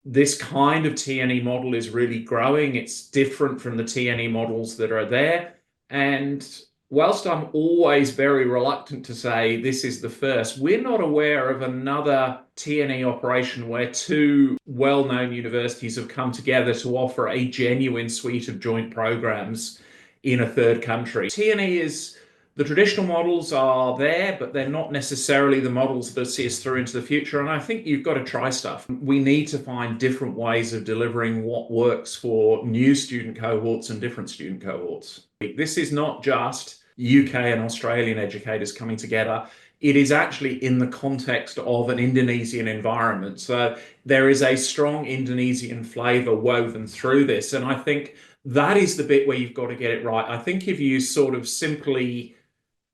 this kind of TNE model is really growing. It's different from the TNE models that are there. And whilst I'm always very reluctant to say this is the first, we're not aware of another TNE operation where two well-known universities have come together to offer a genuine suite of joint programs in a third country. TNE is the traditional models are there, but they're not necessarily the models that see us through into the future. And I think you've got to try stuff. We need to find different ways of delivering what works for new student cohorts and different student cohorts. This is not just UK and Australian educators coming together. It is actually in the context of an Indonesian environment. So there is a strong Indonesian flavor woven through this. And I think that is the bit where you've got to get it right. I think if you sort of simply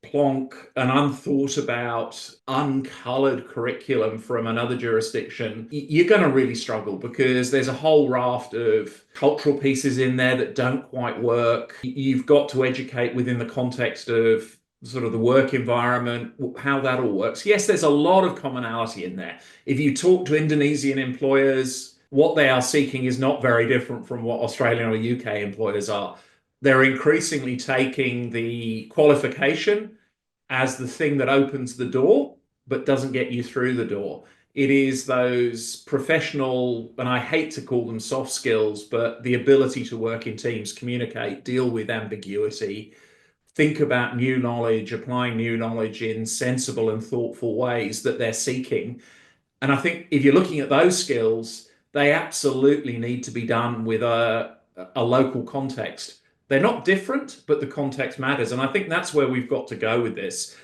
plonk an unthought about, uncolored curriculum from another jurisdiction, you're going to really struggle because there's a whole raft of cultural pieces in there that don't quite work. You've got to educate within the context of sort of the work environment, how that all works. Yes, there's a lot of commonality in there. If you talk to Indonesian employers, what they are seeking is not very different from what Australian or UK employers are. They're increasingly taking the qualification as the thing that opens the door, but doesn't get you through the door. It is those professional, and I hate to call them soft skills, but the ability to work in teams, communicate, deal with ambiguity, think about new knowledge, applying new knowledge in sensible and thoughtful ways that they're seeking. And I think if you're looking at those skills, they absolutely need to be done with a local context. They're not different, but the context matters. And I think that's where we've got to go with this.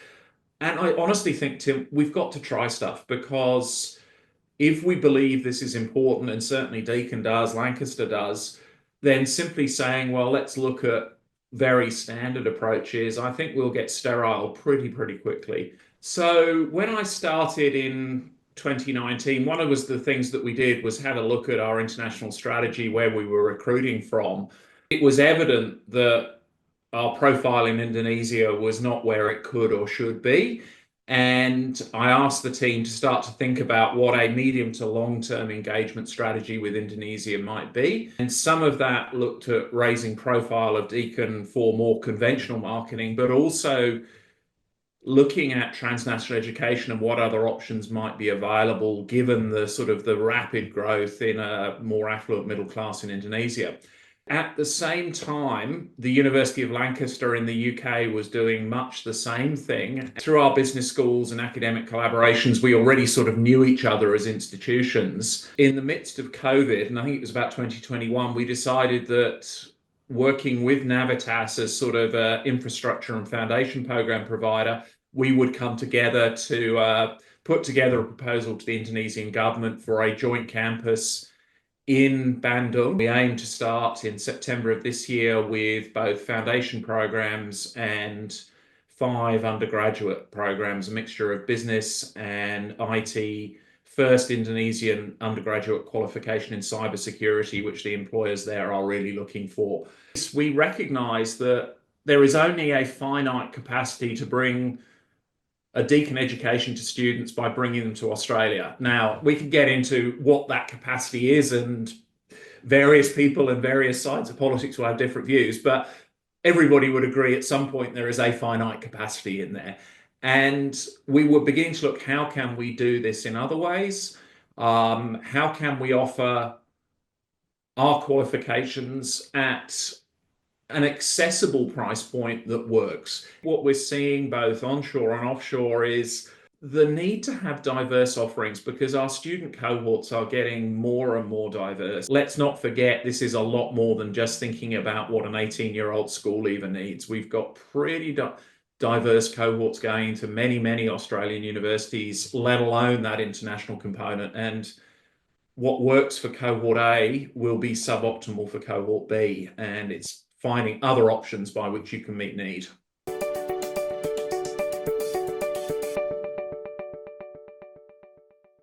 And I honestly think, Tim, we've got to try stuff because if we believe this is important, and certainly Deakin does, Lancaster does, then simply saying, well, let's look at very standard approaches, I think we'll get sterile pretty quickly. So when I started in 2019, one of the things that we did was have a look at our international strategy, where we were recruiting from. It was evident that our profile in Indonesia was not where it could or should be. And I asked the team to start to think about what a medium to long-term engagement strategy with Indonesia might be. And some of that looked at raising profile of Deakin for more conventional marketing, but also looking at transnational education and what other options might be available given the sort of the rapid growth in a more affluent middle class in Indonesia. At the same time, the University of Lancaster in the UK was doing much the same thing. Through our business schools and academic collaborations, we already sort of knew each other as institutions. In the midst of COVID, and I think it was about 2021, we decided that working with Navitas as sort of an infrastructure and foundation program provider, we would come together to put together a proposal to the Indonesian government for a joint campus in Bandung. We aim to start in September of this year with both foundation programs and 5 undergraduate programs, a mixture of business and IT. First Indonesian undergraduate qualification in cybersecurity, which the employers there are really looking for. We recognize that there is only a finite capacity to bring a Deakin education to students by bringing them to Australia. Now, we can get into what that capacity is, and various people and various sides of politics will have different views, but everybody would agree at some point there is a finite capacity in there. And we were beginning to look, how can we do this in other ways? How can we offer our qualifications at an accessible price point that works? What we're seeing both onshore and offshore is the need to have diverse offerings because our student cohorts are getting more and more diverse. Let's not forget, this is a lot more than just thinking about what an 18-year-old school leaver needs. We've got pretty diverse cohorts going into many Australian universities, let alone that international component. And what works for cohort A will be suboptimal for cohort B, and it's finding other options by which you can meet need.